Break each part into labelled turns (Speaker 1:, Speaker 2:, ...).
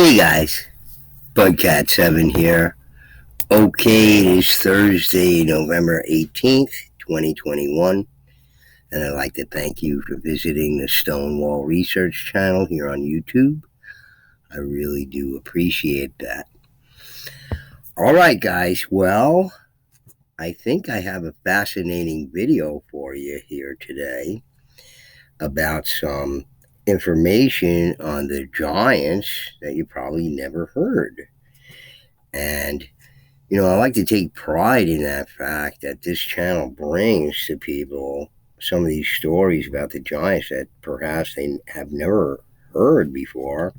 Speaker 1: Hey guys, Bugcat7 here. Okay, it is Thursday, November 18th, 2021, and I'd like to thank you for visiting the Stonewall Research channel here on YouTube. I really do appreciate that. Alright guys, well, I think I have a fascinating video for you here today about some information on the giants that you probably never heard. And I like to take pride in that fact that this channel brings to people some of these stories about the giants that perhaps they have never heard before.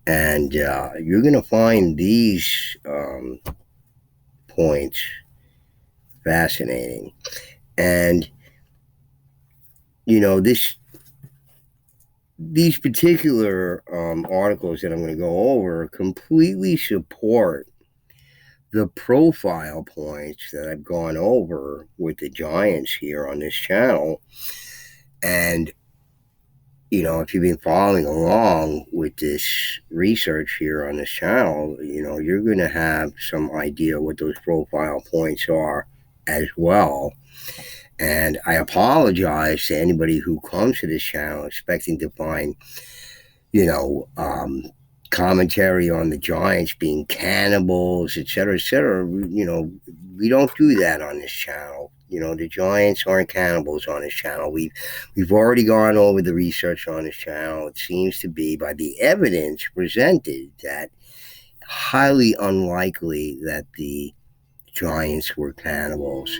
Speaker 1: And you're going to find these points fascinating. And, these particular articles that I'm going to go over completely support the profile points that I've gone over with the giants here on this channel. And, if you've been following along with this research here on this channel, you're going to have some idea what those profile points are as well. And I apologize to anybody who comes to this channel expecting to find, commentary on the giants being cannibals, etc., etc. We don't do that on this channel. The giants aren't cannibals on this channel. We've already gone over the research on this channel. It seems to be, by the evidence presented, that highly unlikely that the giants were cannibals.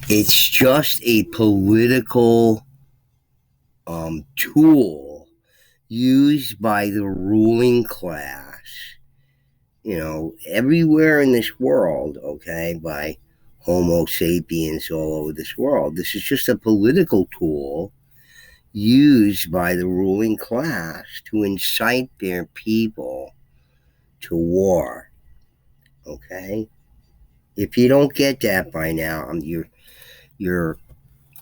Speaker 1: It's just a political tool used by the ruling class, everywhere in this world, by Homo sapiens all over this world. This is just a political tool used by the ruling class to incite their people to war, If you don't get that by now, you're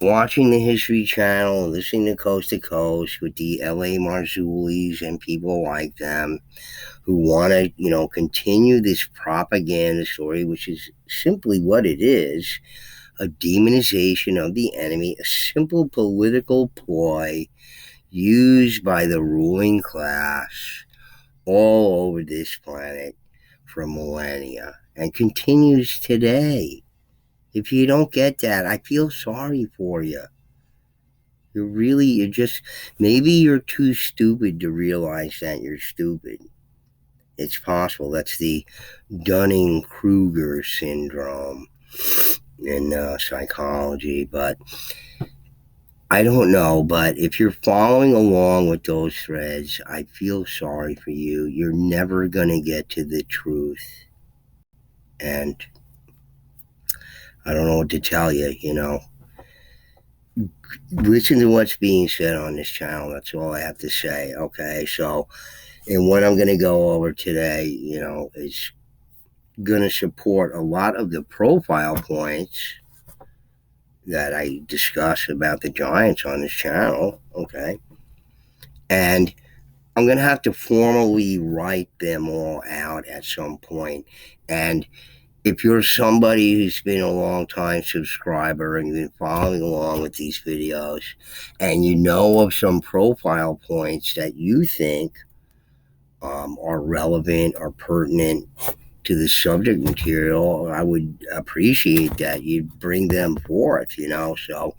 Speaker 1: watching the History Channel, listening to Coast to Coast with the L.A. Marzulis and people like them who want to, continue this propaganda story, which is simply what it is, a demonization of the enemy, a simple political ploy used by the ruling class all over this planet for millennia and continues today. If you don't get that, I feel sorry for you. Maybe you're too stupid to realize that you're stupid. It's possible. That's the Dunning-Kruger syndrome in psychology, but I don't know. But if you're following along with those threads, I feel sorry for you. You're never going to get to the truth. And I don't know what to tell you, Listen to what's being said on this channel. That's all I have to say, okay? So, and what I'm going to go over today, is going to support a lot of the profile points that I discuss about the giants on this channel, okay? And I'm going to have to formally write them all out at some point. And if you're somebody who's been a long-time subscriber and you've been following along with these videos and you know of some profile points that you think are relevant or pertinent to the subject material, I would appreciate that you bring them forth, So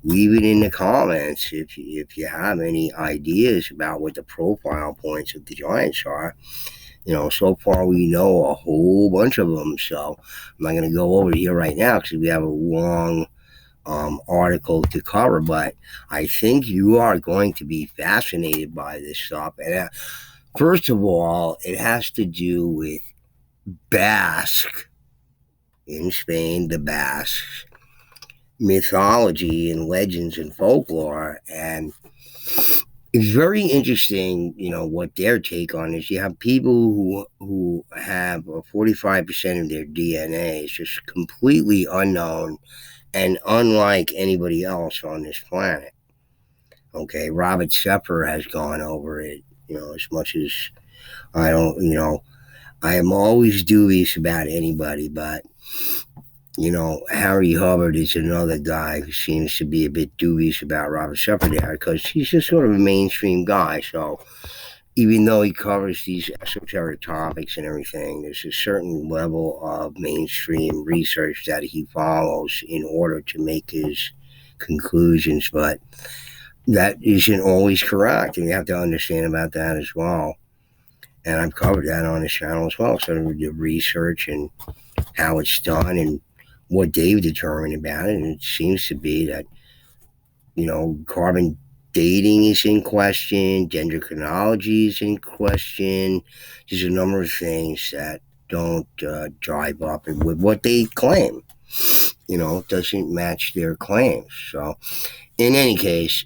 Speaker 1: leave it in the comments if you have any ideas about what the profile points of the giants are. So far we know a whole bunch of them, so I'm not going to go over here right now because we have a long article to cover, but I think you are going to be fascinated by this stuff. And first of all, it has to do with Basque in Spain, the Basques, mythology and legends and folklore, and it's very interesting, what their take on is. You have people who have 45% of their DNA is just completely unknown and unlike anybody else on this planet. Okay, Robert Sepper has gone over it as much as I don't, I am always dubious about anybody, but Harry Hubbard is another guy who seems to be a bit dubious about Robert Shepard there because he's just sort of a mainstream guy. So even though he covers these esoteric topics and everything, there's a certain level of mainstream research that he follows in order to make his conclusions, but that isn't always correct, and you have to understand about that as well. And I've covered that on this channel as well, sort of the research and how it's done and what they've determined about it. And it seems to be that, carbon dating is in question, gender chronology is in question. There's a number of things that don't drive up with what they claim. It doesn't match their claims. So, in any case,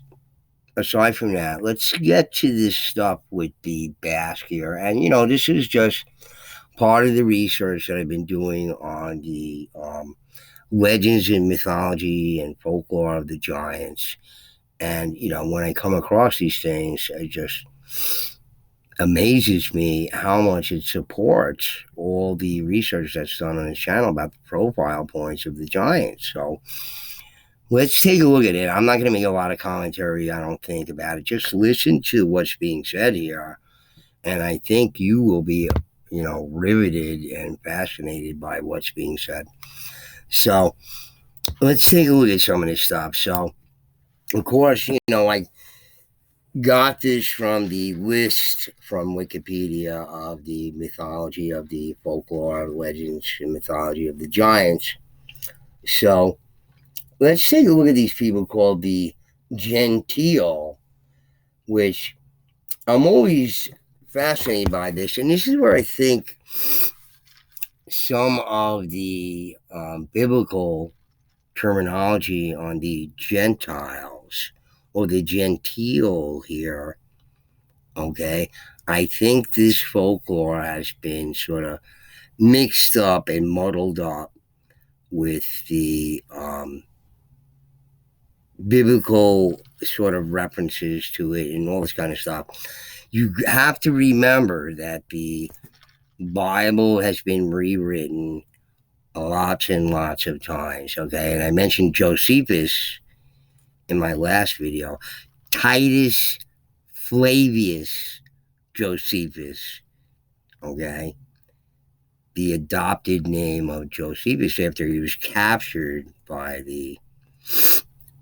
Speaker 1: aside from that, let's get to this stuff with the Basque here. And, this is just part of the research that I've been doing on the legends and mythology and folklore of the giants. And, when I come across these things, it just amazes me how much it supports all the research that's done on this channel about the profile points of the giants. So let's take a look at it. I'm not going to make a lot of commentary, I don't think, about it. Just listen to what's being said here. And I think you will be, riveted and fascinated by what's being said. So let's take a look at some of this stuff. So, of course, I got this from the list from Wikipedia of the mythology of the folklore, legends, and mythology of the giants. So let's take a look at these people called the Jentil, which I'm always fascinated by this. And this is where I think some of the biblical terminology on the Gentiles or the Gentile here, okay, I think this folklore has been sort of mixed up and muddled up with the biblical sort of references to it and all this kind of stuff. You have to remember that the Bible has been rewritten lots and lots of times, okay? And I mentioned Josephus in my last video. Titus Flavius Josephus, okay? The adopted name of Josephus after he was captured by the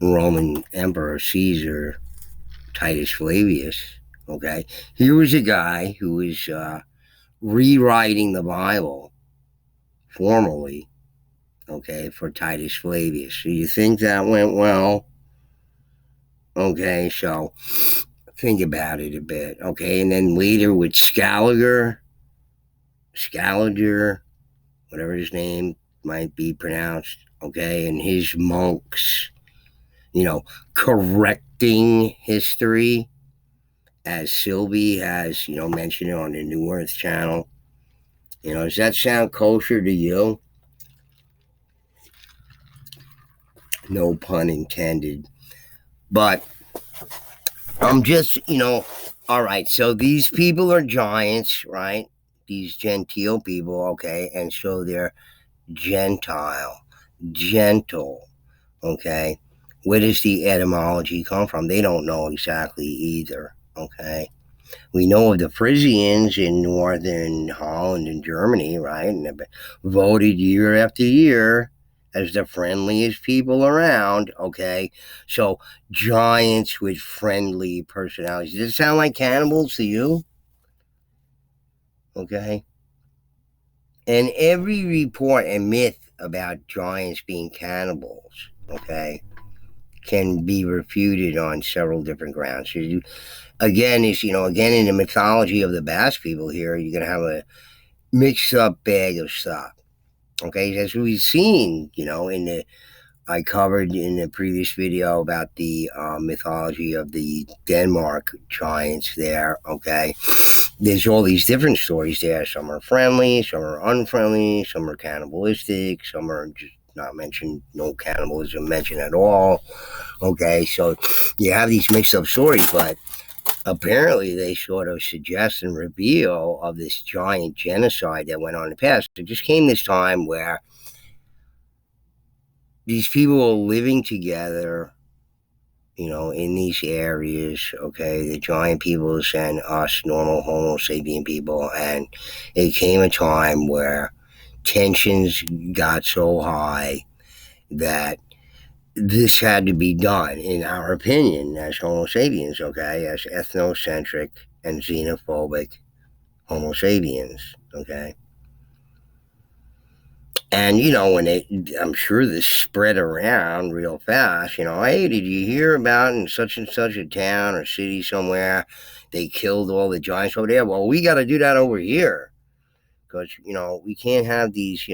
Speaker 1: Roman Emperor Caesar, Titus Flavius, okay? Here was a guy who was rewriting the Bible formally, okay, for Titus Flavius. So you think that went well? Okay, so think about it a bit, okay? And then later with Scaliger, whatever his name might be pronounced, okay, and his monks, correcting history, as Sylvie has, mentioned it on the New Earth channel. Does that sound kosher to you? No pun intended. But I'm just, all right, so these people are giants, right? These genteel people, okay, and so they're Gentile, gentle, okay? Where does the etymology come from? They don't know exactly either, okay? We know of the Frisians in northern Holland and Germany, right? And they've been voted year after year as the friendliest people around, okay? So giants with friendly personalities. Does it sound like cannibals to you? Okay? And every report and myth about giants being cannibals, okay, can be refuted on several different grounds. So again, in the mythology of the Basque people here, you're going to have a mixed up bag of stuff. Okay, as we've seen, I covered in the previous video about the mythology of the Denmark giants there, okay? There's all these different stories there. Some are friendly, some are unfriendly, some are cannibalistic, some are just not mentioned, no cannibalism mentioned at all, okay? So you have these mixed up stories, but apparently they sort of suggest and reveal of this giant genocide that went on in the past. It just came this time where these people are living together, in these areas, okay, the giant peoples and us normal Homo sapien people, and it came a time where tensions got so high that this had to be done, in our opinion, as Homo sapiens, okay, as ethnocentric and xenophobic Homo sapiens, okay. And, I'm sure this spread around real fast, hey, did you hear about in such and such a town or city somewhere, they killed all the giants over there? Well, we got to do that over here because, we can't have these,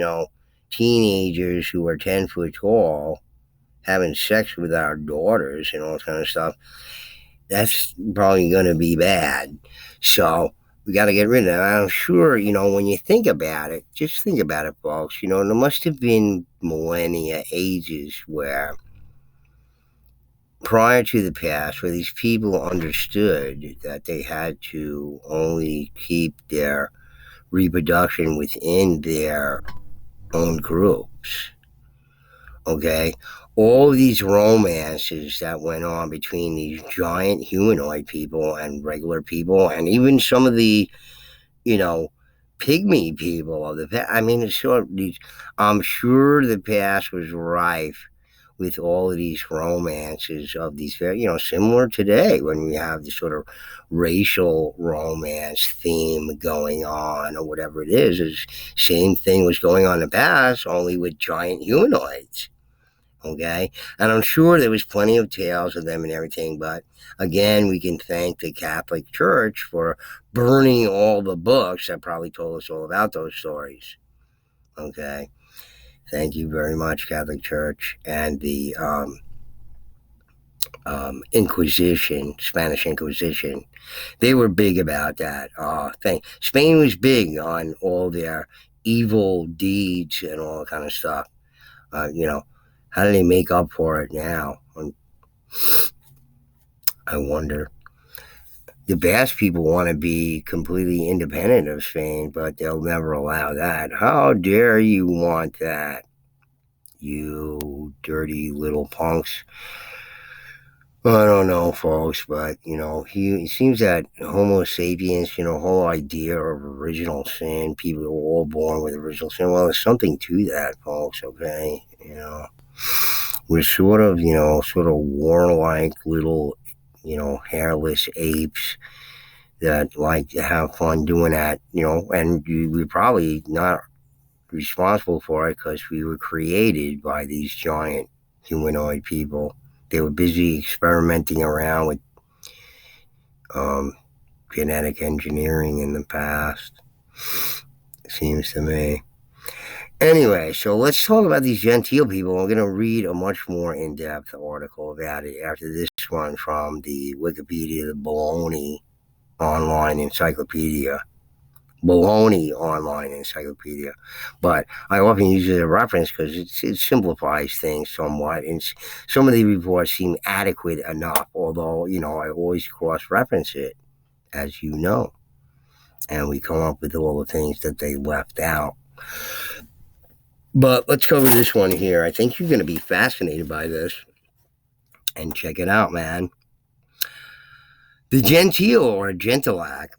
Speaker 1: teenagers who are 10 foot tall having sex with our daughters and all that kind of stuff. That's probably going to be bad. So we got to get rid of that. I'm sure, when you think about it, just think about it, folks. There must have been millennia, ages where prior to the past, where these people understood that they had to only keep their reproduction within their own groups. Okay, all of these romances that went on between these giant humanoid people and regular people, and even some of the, you know, pygmy people of the past. I mean, it's sort of these. I'm sure the past was rife with all of these romances of these very, similar today when we have this sort of racial romance theme going on or whatever it is. Is same thing was going on in the past, only with giant humanoids. Okay, and I'm sure there was plenty of tales of them and everything, but again, we can thank the Catholic Church for burning all the books that probably told us all about those stories. Okay, thank you very much, Catholic Church, and the Inquisition, Spanish Inquisition. They were big about that thing. Spain was big on all their evil deeds and all that kind of stuff. How do they make up for it now? I wonder. The Basque people want to be completely independent of Spain, but they'll never allow that. How dare you want that, you dirty little punks? Well, I don't know, folks, but, it seems that Homo sapiens, whole idea of original sin, people are all born with original sin. Well, there's something to that, folks, okay? We're sort of warlike little, hairless apes that like to have fun doing that, and we're probably not responsible for it because we were created by these giant humanoid people. They were busy experimenting around with genetic engineering in the past, it seems to me. Anyway, so let's talk about these Jentil people. I'm going to read a much more in-depth article about it after this one from the Wikipedia, the Baloney Online Encyclopedia. Baloney Online Encyclopedia. But I often use it as a reference because it simplifies things somewhat. And some of the reports seem adequate enough, although, I always cross-reference it, as you know. And we come up with all the things that they left out. But let's cover this one here. I think you're going to be fascinated by this. And check it out, man. The Jentil or Gentilac,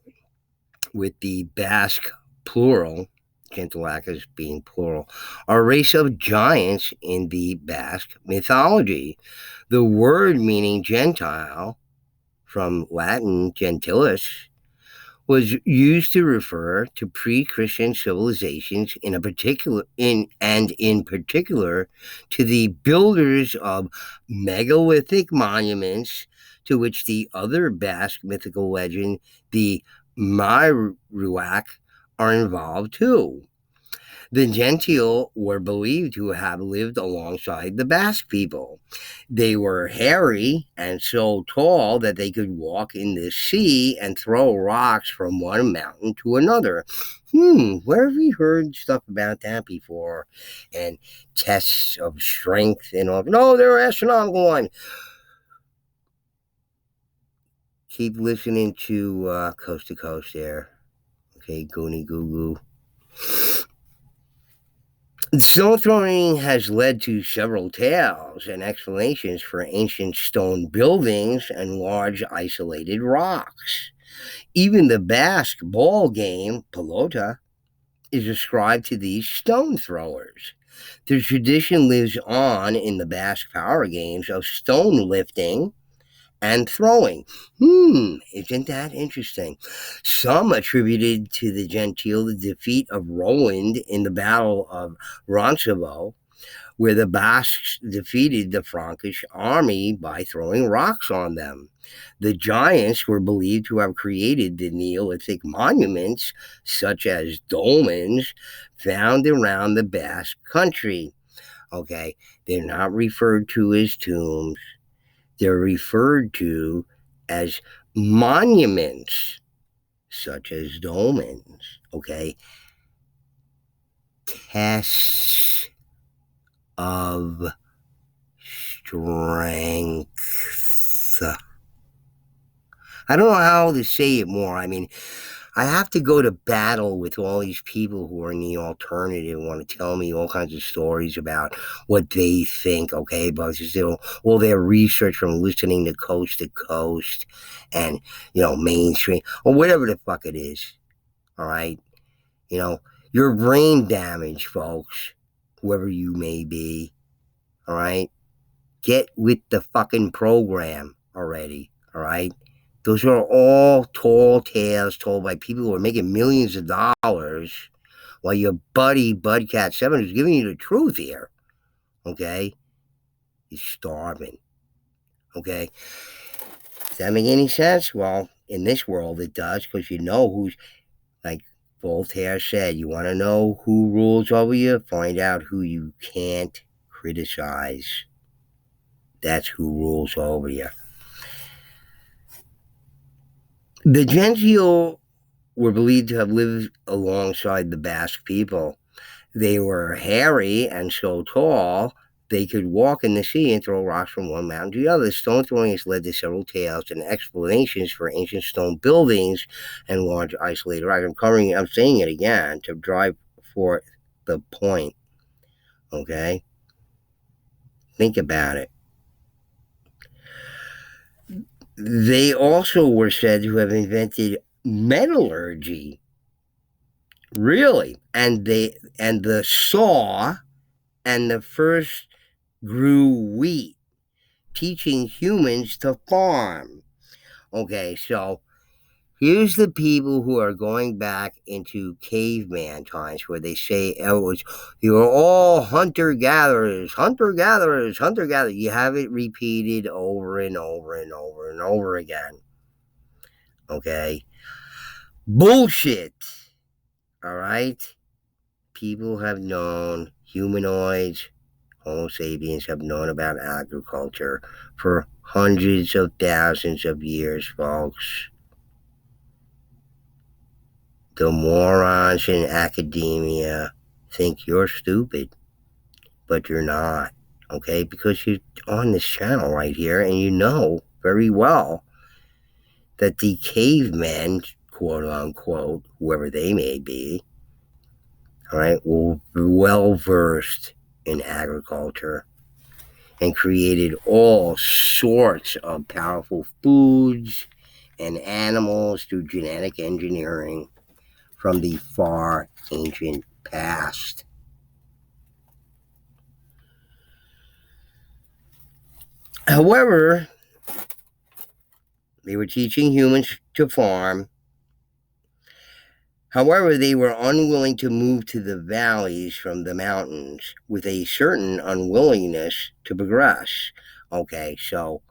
Speaker 1: with the Basque plural, Gentilacas being plural, are a race of giants in the Basque mythology. The word meaning Gentile, from Latin gentilis, was used to refer to pre-Christian civilizations in particular to the builders of megalithic monuments, to which the other Basque mythical legend, the Myruak, are involved too. The Jentil were believed to have lived alongside the Basque people. They were hairy and so tall that they could walk in the sea and throw rocks from one mountain to another. Where have we heard stuff about that before? And tests of strength and all. No, they're astronomical ones. Keep listening to Coast to Coast there. Okay, Goonie Goo Goo. Stone throwing has led to several tales and explanations for ancient stone buildings and large isolated rocks. Even the Basque ball game, pelota, is ascribed to these stone throwers. The tradition lives on in the Basque power games of stone lifting and throwing. Isn't that interesting? Some attributed to the Jentil the defeat of Roland in the Battle of Roncesvalles, where the Basques defeated the Frankish army by throwing rocks on them. The giants were believed to have created the Neolithic monuments, such as dolmens, found around the Basque country. Okay, they're not referred to as tombs. They're referred to as monuments, such as dolmens. Okay, tests of strength. I don't know how to say it more. I mean, I have to go to battle with all these people who are in the alternative, want to tell me all kinds of stories about what they think, okay, but just, all their research from listening to Coast and, mainstream, or whatever the fuck it is, all right? You're brain damaged, folks, whoever you may be, all right? Get with the fucking program already, all right? Those are all tall tales told by people who are making millions of dollars, while your buddy Budcat7, who's giving you the truth here, okay, is starving. Okay? Does that make any sense? Well, in this world it does, because you know who's, like Voltaire said, you want to know who rules over you? Find out who you can't criticize. That's who rules over you. The Jentil were believed to have lived alongside the Basque people. They were hairy and so tall they could walk in the sea and throw rocks from one mountain to the other. Stone throwing has led to several tales and explanations for ancient stone buildings and large isolated rocks. I'm saying it again to drive forth the point. Okay? Think about it. They also were said to have invented metallurgy. Really? And the saw and the first grew wheat, teaching humans to farm. Okay, so here's the people who are going back into caveman times, where they say you were all hunter-gatherers. You have it repeated over and over and over and over again. Okay? Bullshit. All right? People have known, humanoids, Homo sapiens have known about agriculture for hundreds of thousands of years, folks. The morons in academia think you're stupid, but you're not, okay? Because you're on this channel right here, and you know very well that the cavemen, quote unquote, whoever they may be, all right, were well versed in agriculture and created all sorts of powerful foods and animals through genetic engineering from the far ancient past. However, they were teaching humans to farm. However, they were unwilling to move to the valleys from the mountains, with a certain unwillingness to progress. Okay, so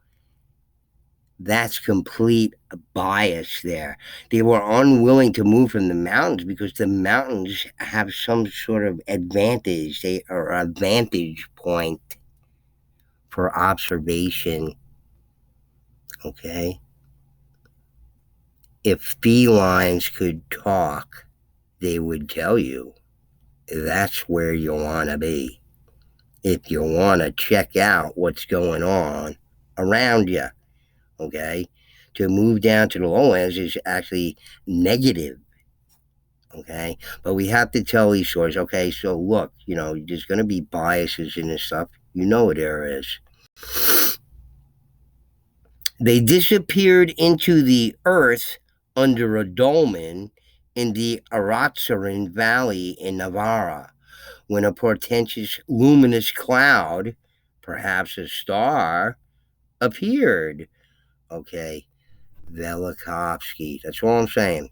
Speaker 1: that's complete bias there. They were unwilling to move from the mountains because the mountains have some sort of advantage. They are a vantage point for observation. Okay? If felines could talk, they would tell you that's where you want to be. If you want to check out what's going on around you. Okay? to move down to the lowlands is actually negative. Okay, but we have to tell these stories. Okay, so look, there's going to be biases in this stuff. There is. They disappeared into the earth under a dolmen in the Aratzaran Valley in Navarra when a portentous luminous cloud, perhaps a star, appeared. Okay, Velikovsky. That's all I'm saying.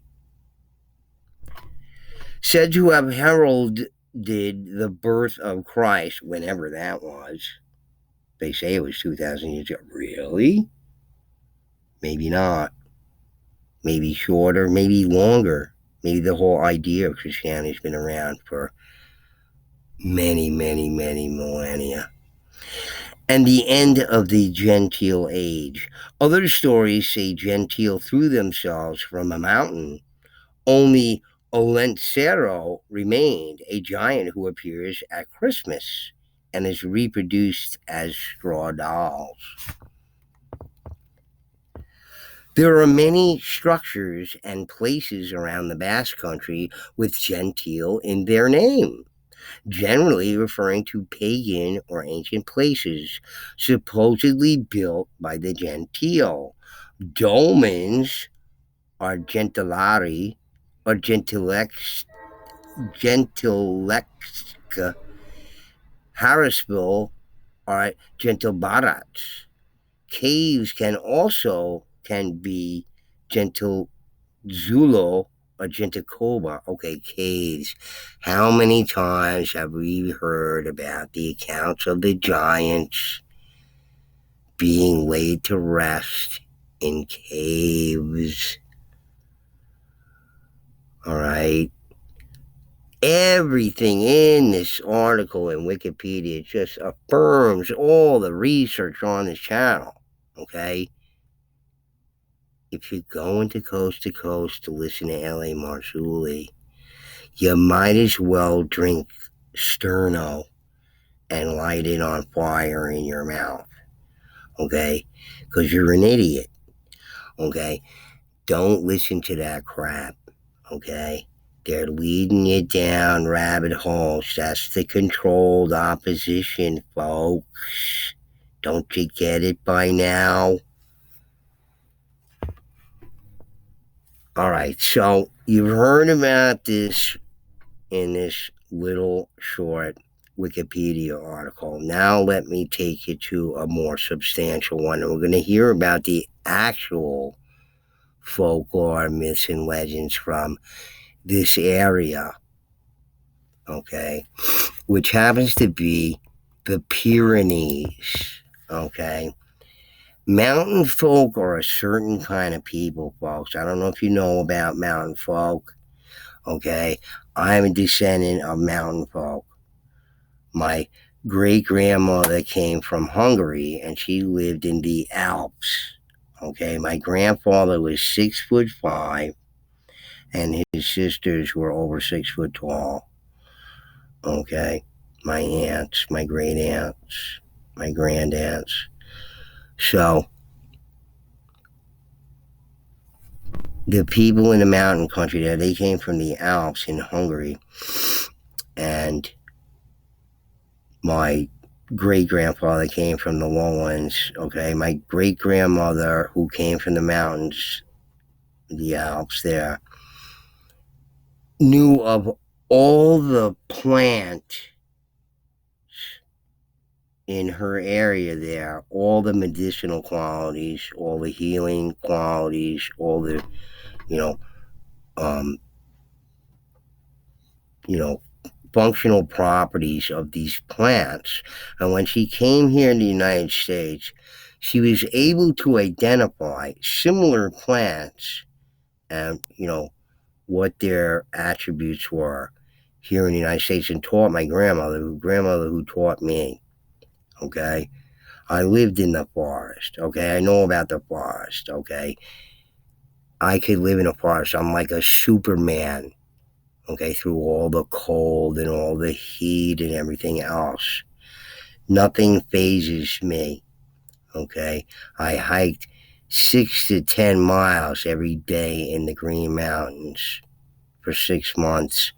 Speaker 1: Said to have heralded the birth of Christ, whenever that was. They say it was 2,000 years ago. Really? Maybe not. Maybe shorter, maybe longer. Maybe the whole idea of Christianity has been around for many, many, many millennia. And the end of the Jentil age. Other stories say Jentil threw themselves from a mountain. Only Olencero remained, a giant who appears at Christmas and is reproduced as straw dolls. There are many structures and places around the Basque country with Jentil in their name, generally referring to pagan or ancient places supposedly built by the Jentil. Dolmens are gentilari or gentilexca, Harrisville are gentilbarats. Caves can be gentil Zulo or Genticoba. Okay, caves. How many times have we heard about the accounts of the giants being laid to rest in caves? All right. Everything in this article in Wikipedia just affirms all the research on this channel. Okay? If you're going to Coast to listen to L.A. Marzulli, you might as well drink Sterno and light it on fire in your mouth, okay? Because you're an idiot, okay? Don't listen to that crap, okay? They're leading you down rabbit holes. That's the controlled opposition, folks. Don't you get it by now? All right, so you've heard about this in this little short Wikipedia article. Now let me take you to a more substantial one. And we're going to hear about the actual folklore, myths, and legends from this area, okay, which happens to be the Pyrenees, okay. Mountain folk are a certain kind of people, folks. I don't know if you know about mountain folk, okay. I'm a descendant of mountain folk. My great-grandmother came from Hungary, and she lived in the Alps, okay. My grandfather was 6'5", and his sisters were over 6 foot tall, okay. My aunts, my great-aunts, my grand-aunts. So, the people in the mountain country there, they came from the Alps in Hungary, and my great-grandfather came from the lowlands, okay? My great-grandmother, who came from the mountains, the Alps there, knew of all the plants in her area there, all the medicinal qualities, all the healing qualities, all the, functional properties of these plants. And when she came here in the United States, she was able to identify similar plants and, what their attributes were here in the United States, and taught my grandmother who taught me, okay? I lived in the forest, okay? I know about the forest, okay? I could live in a forest. I'm like a Superman, okay, through all the cold and all the heat and everything else. Nothing phases me, okay? I hiked 6 to 10 miles every day in the Green Mountains for 6 months.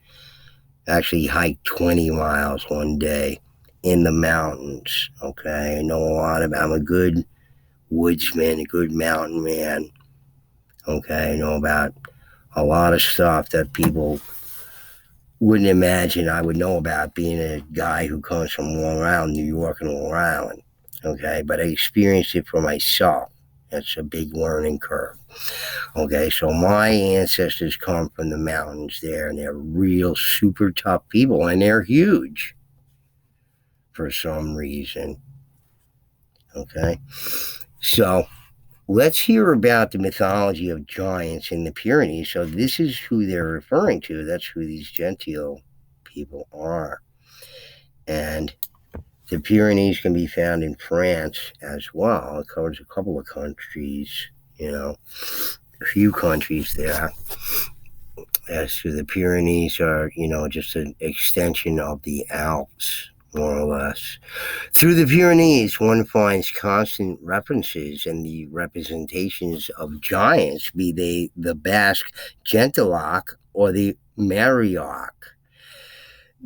Speaker 1: Actually hiked 20 miles one day in the mountains. Okay, I know a lot about. I'm a good woodsman, a good mountain man. Okay, I know about a lot of stuff that people wouldn't imagine I would know about, being a guy who comes from Long Island, New York, and Long Island. Okay, but I experienced it for myself. That's a big learning curve. Okay, so my ancestors come from the mountains there, and they're real super tough people, and they're huge for some reason. Okay, so let's hear about the mythology of giants in the Pyrenees. So this is who they're referring to. That's who these Jentil people are. And the Pyrenees can be found in France as well. It covers a couple of countries, a few countries there. As to the Pyrenees are, just an extension of the Alps, more or less. Through the Pyrenees, one finds constant references and the representations of giants, be they the Basque Gentilac or the Marioc.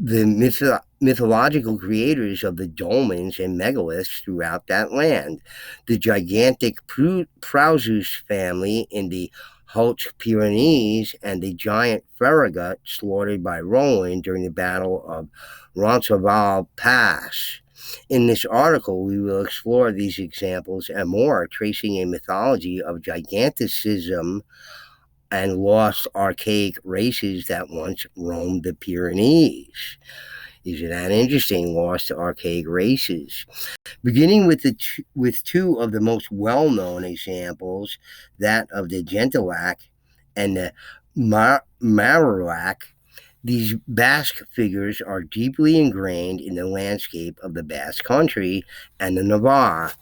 Speaker 1: The mythological creators of the dolmens and megaliths throughout that land. The gigantic Prausus family in the Hautes-Pyrenees and the giant Farragut slaughtered by Roland during the Battle of Roncesvalles Pass. In this article, we will explore these examples and more, tracing a mythology of giganticism and lost archaic races that once roamed the Pyrenees. Isn't that interesting? Lost archaic races. Beginning with two of the most well-known examples, that of the Gentilac and the Marioc. These Basque figures are deeply ingrained in the landscape of the Basque country and the Navarre.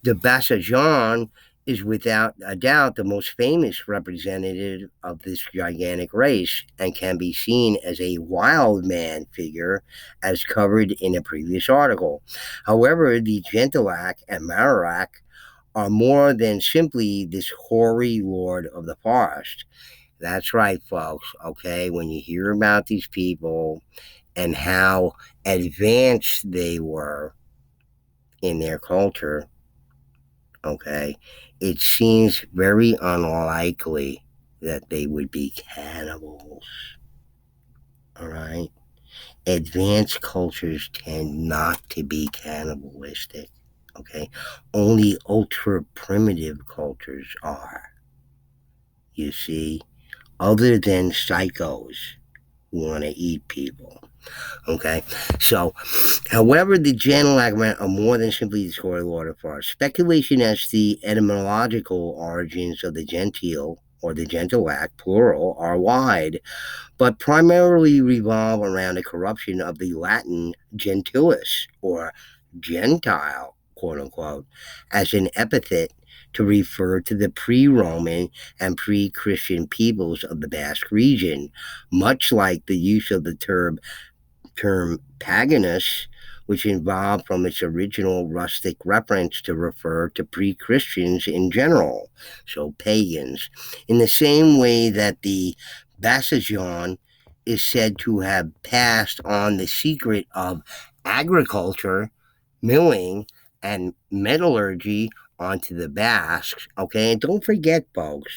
Speaker 1: The Bassajan is without a doubt the most famous representative of this gigantic race and can be seen as a wild man figure, as covered in a previous article. However, the Gentilac and Marioc are more than simply this hoary lord of the forest. That's right, folks, okay? When you hear about these people and how advanced they were in their culture, okay, it seems very unlikely that they would be cannibals. All right? Advanced cultures tend not to be cannibalistic, okay? Only ultra primitive cultures are. You see, other than psychos who want to eat people. Okay, so, however, the Gentilac are more than simply the story water forest. Speculation as to the etymological origins of the Jentil or the Gentilac, plural, are wide, but primarily revolve around the corruption of the Latin gentilis, or Gentile, quote unquote, as an epithet to refer to the pre-Roman and pre-Christian peoples of the Basque region, much like the use of the term paganus, which evolved from its original rustic reference to refer to pre-Christians in general, so pagans, in the same way that the Bassajan is said to have passed on the secret of agriculture, milling, and metallurgy onto the Basques. Okay, and don't forget, folks,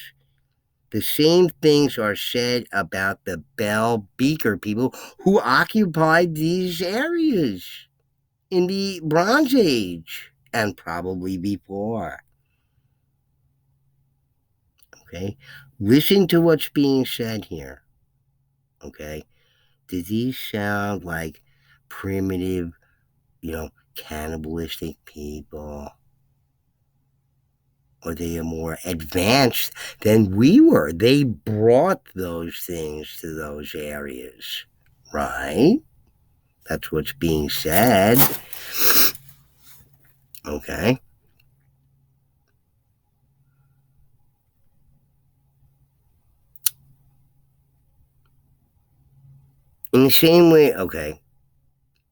Speaker 1: the same things are said about the Bell Beaker people who occupied these areas in the Bronze Age and probably before. Okay, listen to what's being said here. Okay, do these sound like primitive, cannibalistic people? Or they are more advanced than we were? They brought those things to those areas, right? That's what's being said. Okay. In the same way, okay,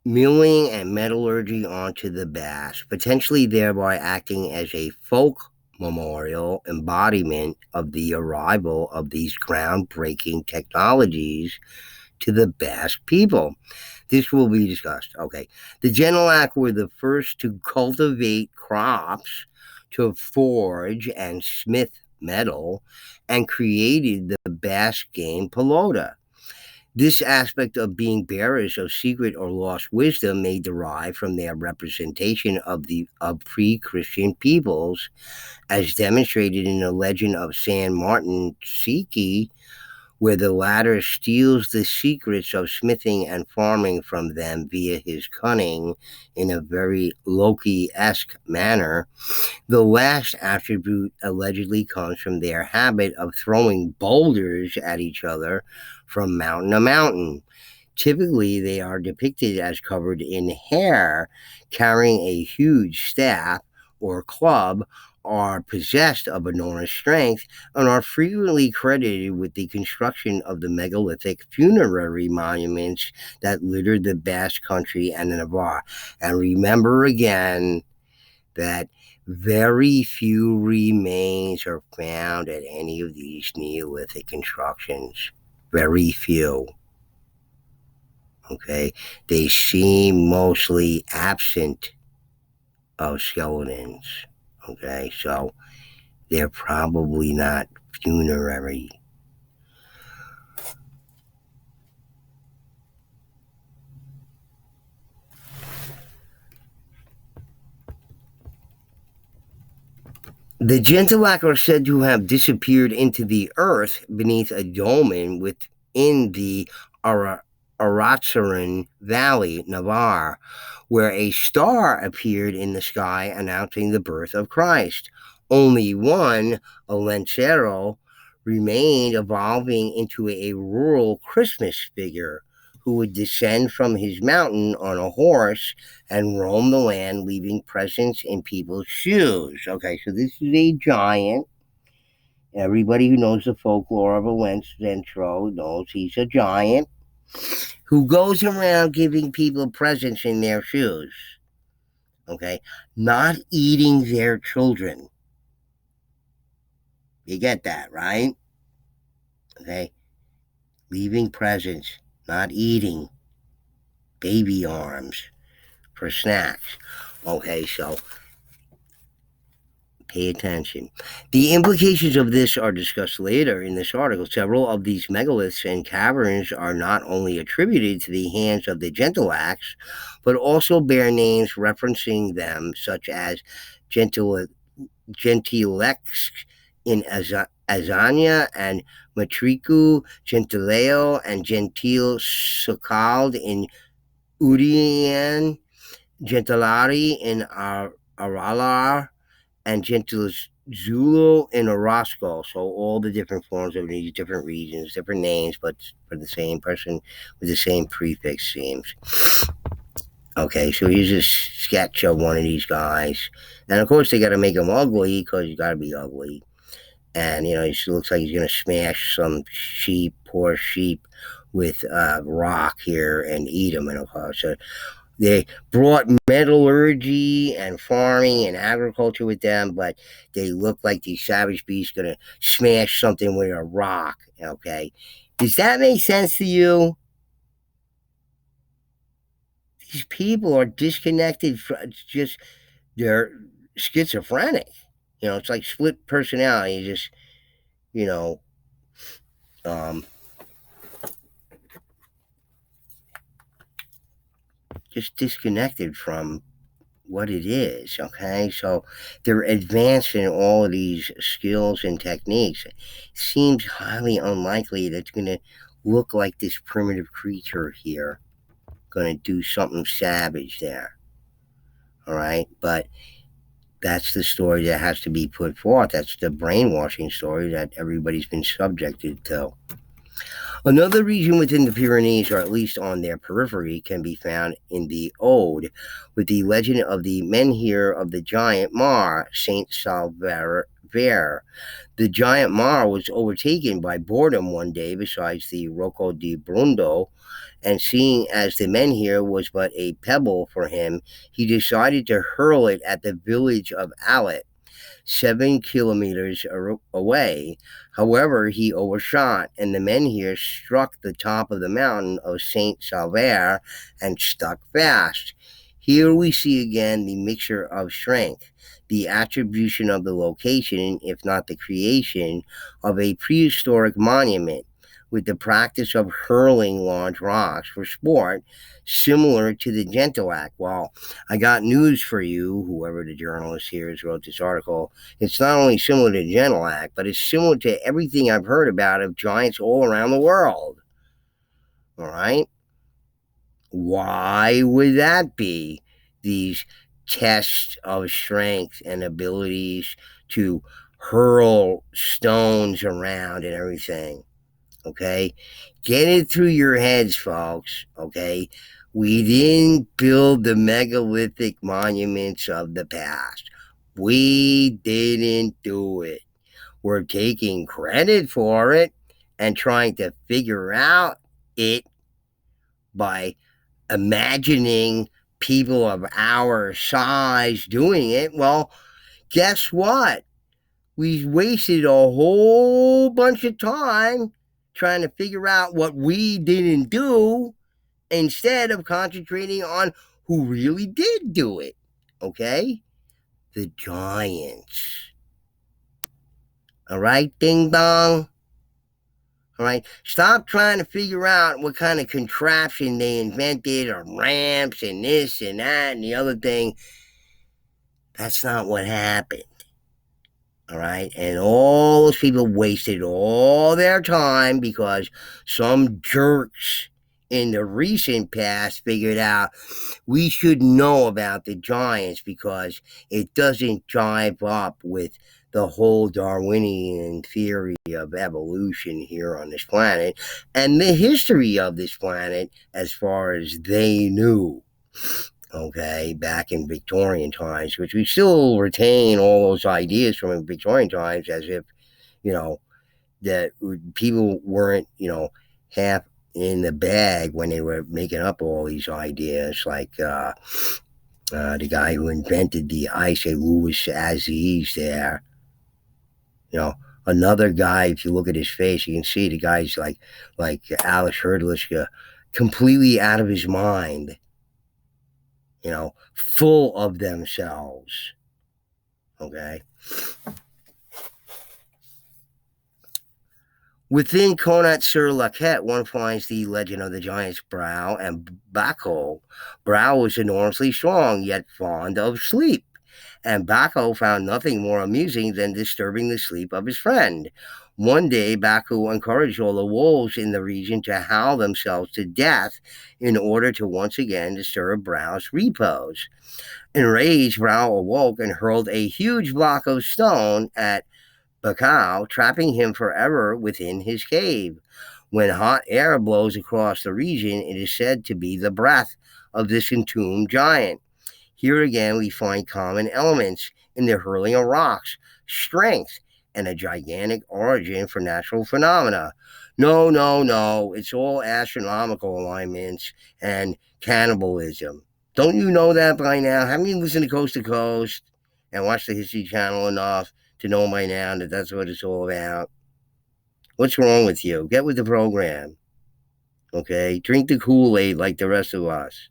Speaker 1: milling and metallurgy onto the Basque, potentially thereby acting as a folk memorial embodiment of the arrival of these groundbreaking technologies to the Basque people. This will be discussed. Okay. The Genilac were the first to cultivate crops, to forge and smith metal, and created the Basque game pelota. This aspect of being bearers of secret or lost wisdom may derive from their representation of pre-Christian peoples, as demonstrated in the legend of San Martin Siki, where the latter steals the secrets of smithing and farming from them via his cunning in a very Loki-esque manner. The last attribute allegedly comes from their habit of throwing boulders at each other from mountain to mountain. Typically, they are depicted as covered in hair, carrying a huge staff or club, are possessed of enormous strength, and are frequently credited with the construction of the megalithic funerary monuments that littered the Basque country and the Navarre. And remember again that very few remains are found at any of these Neolithic constructions. Very few. Okay, they seem mostly absent of skeletons. Okay, so they're probably not funerary. The Gentilac are said to have disappeared into the earth beneath a dolmen within the Aratzaran Valley, Navarre, where a star appeared in the sky announcing the birth of Christ. Only one, a Lancero, remained, evolving into a rural Christmas figure who would descend from his mountain on a horse and roam the land, leaving presents in people's shoes. Okay, so this is a giant. Everybody who knows the folklore of a Lancero knows he's a giant who goes around giving people presents in their shoes. Okay, not eating their children. You get that, right? Okay, leaving presents, not eating, baby arms for snacks. Okay, so pay attention. The implications of this are discussed later in this article. Several of these megaliths and caverns are not only attributed to the hands of the Gentilacs, but also bear names referencing them, such as Gentilex in Azania and Matricu, Gentileo, and Gentil Socald in Udian, Gentilari in Aralar, and Jentil Zulu in Orozco. So all the different forms of these different regions, different names, but for the same person with the same prefix seems. Okay, so here's a sketch of one of these guys. And of course, they got to make him ugly because he's got to be ugly. And, you know, he looks like he's going to smash some poor sheep with rock here and eat them. And so they brought metallurgy and farming and agriculture with them, but they look like these savage beasts going to smash something with a rock. Okay, does that make sense to you? These people are disconnected from just they're schizophrenic. You know, it's like split personality. Just you know, just disconnected from what it is. Okay, so they're advanced in all of these skills and techniques. It seems highly unlikely that it's going to look like this primitive creature here going to do something savage there. All right, but that's the story that has to be put forth. That's the brainwashing story that everybody's been subjected to. Another region within the Pyrenees, or at least on their periphery, can be found in the Aude, with the legend of the menhir of the giant Mar, Saint Salvaire. The giant Mar was overtaken by boredom one day beside the Rocco di Brundo, and seeing as the menhir was but a pebble for him, he decided to hurl it at the village of Alet. 7 kilometers away. However, he overshot, and the men here struck the top of the mountain of Saint Salvaire and stuck fast. Here we see again the mixture of strength, the attribution of the location, if not the creation, of a prehistoric monument, with the practice of hurling large rocks for sport, similar to the Jentil act. Well, I got news for you, whoever the journalist here has wrote this article. It's not only similar to the Jentil act, but it's similar to everything I've heard about of giants all around the world. All right? Why would that be? These tests of strength and abilities to hurl stones around and everything. Okay? Get it through your heads, folks. Okay? We didn't build the megalithic monuments of the past. We didn't do it. We're taking credit for it and trying to figure out it by imagining people of our size doing it. Well, guess what? We wasted a whole bunch of time trying to figure out what we didn't do instead of concentrating on who really did do it. Okay? The giants. All right, ding dong? All right? Stop trying to figure out what kind of contraption they invented, or ramps and this and that and the other thing. That's not what happened. All right. And all those people wasted all their time because some jerks in the recent past figured out we should know about the giants because it doesn't jive up with the whole Darwinian theory of evolution here on this planet and the history of this planet as far as they knew. Okay, back in Victorian times, which we still retain all those ideas from Victorian times as if, that people weren't, half in the bag when they were making up all these ideas, like the guy who invented the ice, Louis Aziz there. Another guy, if you look at his face, you can see the guy's like Alice Herdlish, completely out of his mind. Full of themselves. Okay? Within Connaught-sur-Laquette, one finds the legend of the giants Brow and Baco. Brow was enormously strong, yet fond of sleep, and Baco found nothing more amusing than disturbing the sleep of his friend. One day, Baku encouraged all the wolves in the region to howl themselves to death in order to once again disturb Brow's repose. Enraged, Brow awoke and hurled a huge block of stone at Baku, trapping him forever within his cave. When hot air blows across the region, it is said to be the breath of this entombed giant. Here again, we find common elements in the hurling of rocks, strength, and a gigantic origin for natural phenomena. No, it's all astronomical alignments and cannibalism. Don't you know that by now? Haven't you listened to Coast to Coast and watched the History Channel enough to know by now that that's what it's all about? What's wrong with you? Get with the program. Okay? Drink the Kool-Aid like the rest of us.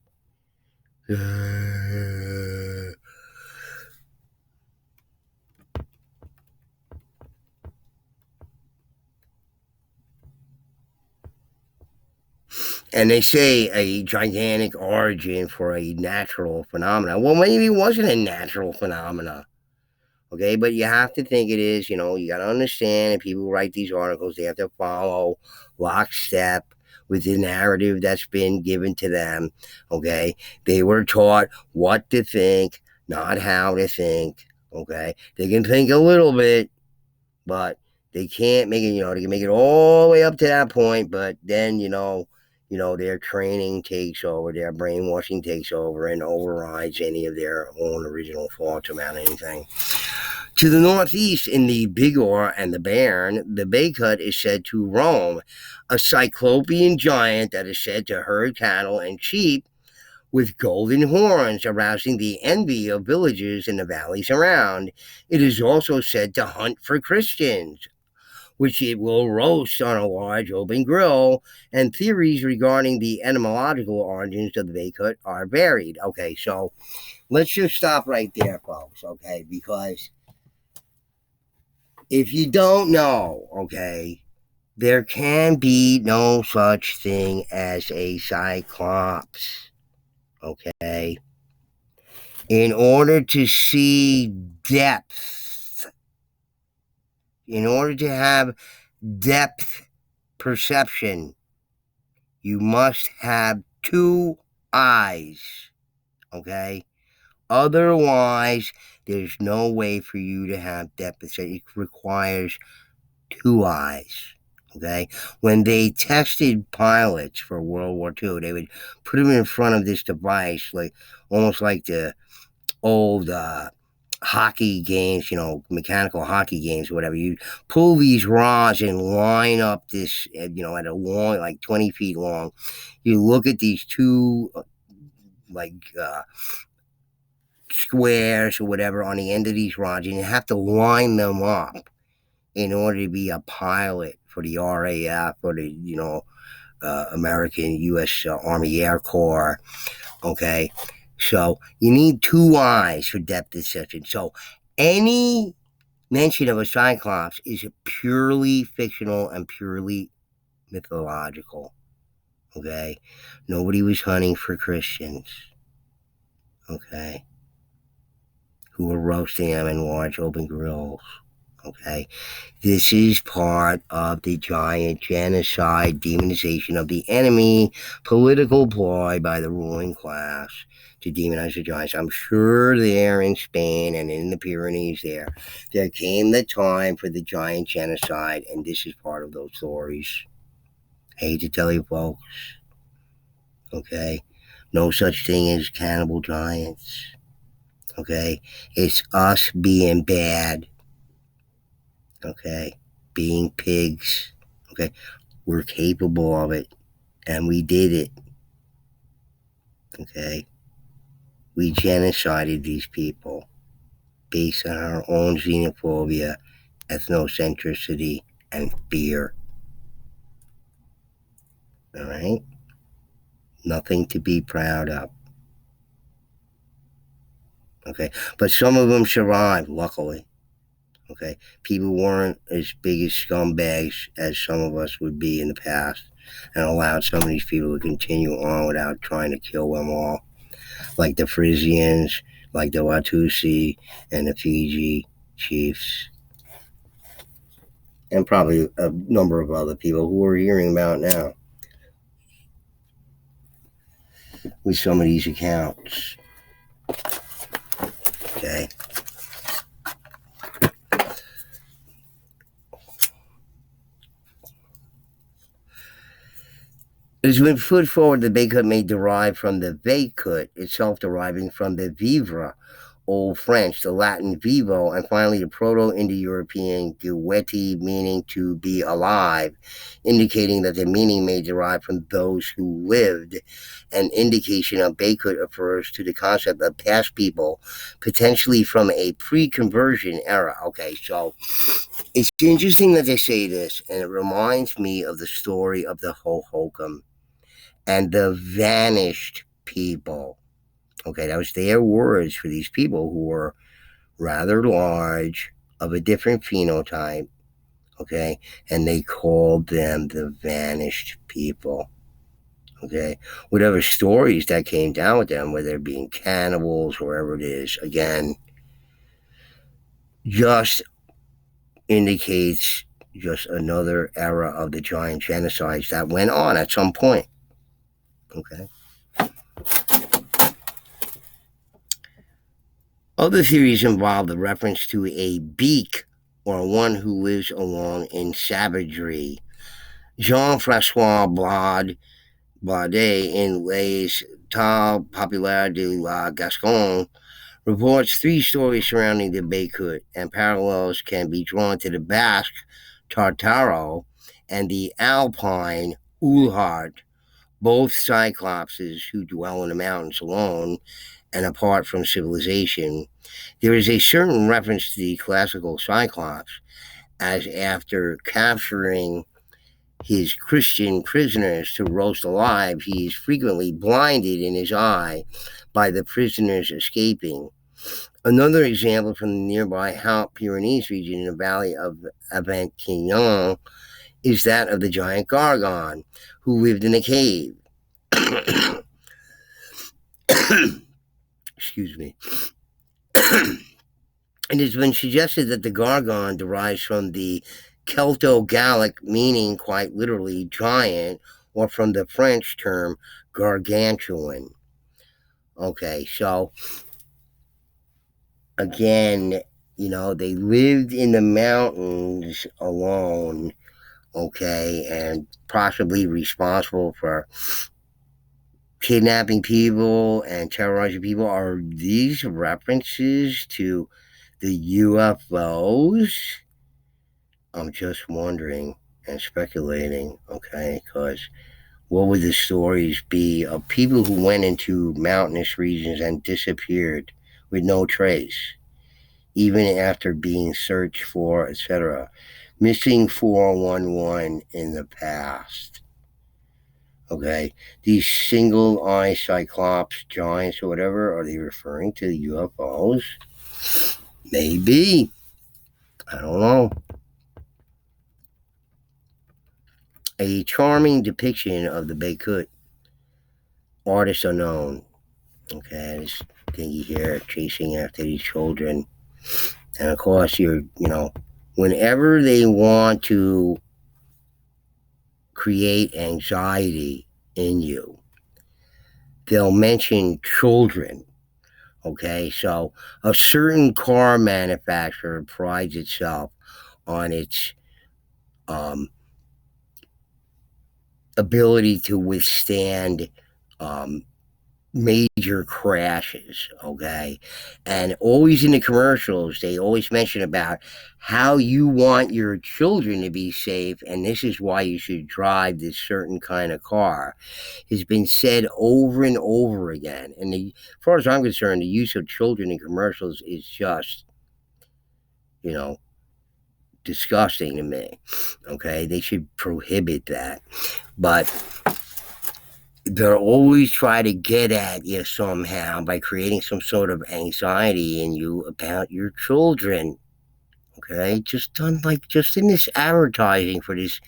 Speaker 1: And they say a gigantic origin for a natural phenomena. Well, maybe it wasn't a natural phenomena. Okay, but you have to think it is. You got to understand, if people write these articles, they have to follow lockstep with the narrative that's been given to them. Okay, they were taught what to think, not how to think. Okay, they can think a little bit, but they can't make it. They can make it all the way up to that point, but then their training takes over, their brainwashing takes over and overrides any of their own original thoughts about anything. To the northeast, in the Bigorre and the Béarn, the Baycut is said to roam, a cyclopean giant that is said to herd cattle and sheep with golden horns, arousing the envy of villagers in the valleys around. It is also said to hunt for Christians, which it will roast on a large open grill, and theories regarding the etymological origins of the Bakut are varied. Okay, so let's just stop right there, folks, okay, because if you don't know, okay, there can be no such thing as a cyclops, okay? In order to see depth, in order to have depth perception, you must have two eyes, okay? Otherwise, there's no way for you to have depth perception. It requires two eyes. Okay, when they tested pilots for World War II, they would put them in front of this device, like almost like the old hockey games, mechanical hockey games, or whatever. You pull these rods and line up this, at a long, like 20 feet long. You look at these two, like squares or whatever on the end of these rods, and you have to line them up in order to be a pilot for the RAF or the, American U.S. Army Air Corps. Okay, so you need two eyes for depth perception. So any mention of a cyclops is purely fictional and purely mythological. Okay, nobody was hunting for Christians. Okay, who were roasting them in large open grills. Okay, this is part of the giant genocide, demonization of the enemy, political ploy by the ruling class to demonize the giants. I'm sure there in Spain and in the Pyrenees there came the time for the giant genocide, and this is part of those stories. I hate to tell you, folks. Okay, no such thing as cannibal giants. Okay, it's us being bad. Okay, being pigs. Okay, we're capable of it, and we did it. Okay, we genocided these people based on our own xenophobia, ethnocentricity, and fear. All right, nothing to be proud of. Okay, but some of them survived, luckily. Okay, people weren't as big as scumbags as some of us would be in the past, and allowed some of these people to continue on without trying to kill them all, like the Frisians, like the Watusi, and the Fiji chiefs, and probably a number of other people who we're hearing about now with some of these accounts. Okay. It has been put forward the Bakut may derive from the Vakut, itself deriving from the vivre, Old French, the Latin vivo, and finally the Proto-Indo-European geweti, meaning to be alive, indicating that the meaning may derive from those who lived. An indication of Bakut refers to the concept of past people, potentially from a pre-conversion era. Okay, so it's interesting that they say this, and it reminds me of the story of the Hohokam and the vanished people. Okay, that was their words for these people who were rather large, of a different phenotype, okay, and they called them the vanished people. Okay, whatever stories that came down with them, whether it being cannibals, wherever it is, again, just indicates just another era of the giant genocides that went on at some point. Okay. Other theories involve the reference to a beak or one who lives alone in savagery. Jean-François Blade in Les Temps Populaires de la Gascogne reports three stories surrounding the Bakut, and parallels can be drawn to the Basque Tartaro and the Alpine Ulhart, both cyclopses who dwell in the mountains alone and apart from civilization. There is a certain reference to the classical Cyclops, as after capturing his Christian prisoners to roast alive, he is frequently blinded in his eye by the prisoners escaping. Another example from the nearby Pyrenees region in the valley of Aventillon is that of the giant Gargon, who lived in a cave. Excuse me. It has been suggested that the Gargon derives from the Celto-Gallic meaning quite literally giant, or from the French term gargantuan. Okay, so again, they lived in the mountains alone, okay, and possibly responsible for kidnapping people and terrorizing people. Are these references to the UFOs? I'm just wondering and speculating, okay, because what would the stories be of people who went into mountainous regions and disappeared with no trace, even after being searched for, etc.? Missing 411 in the past. Okay, these single-eye cyclops, giants, or whatever, are they referring to the UFOs? Maybe. I don't know. A charming depiction of the Bigfoot. Artist unknown. Okay, this thingy here chasing after these children. And of course, whenever they want to create anxiety in you, they'll mention children. Okay, so a certain car manufacturer prides itself on its ability to withstand major crashes, okay? And always in the commercials, they always mention about how you want your children to be safe, and this is why you should drive this certain kind of car. Has been said over and over again. And as far as I'm concerned, the use of children in commercials is just, disgusting to me, okay? They should prohibit that. But they'll always try to get at you somehow by creating some sort of anxiety in you about your children. Okay, just in this advertising for this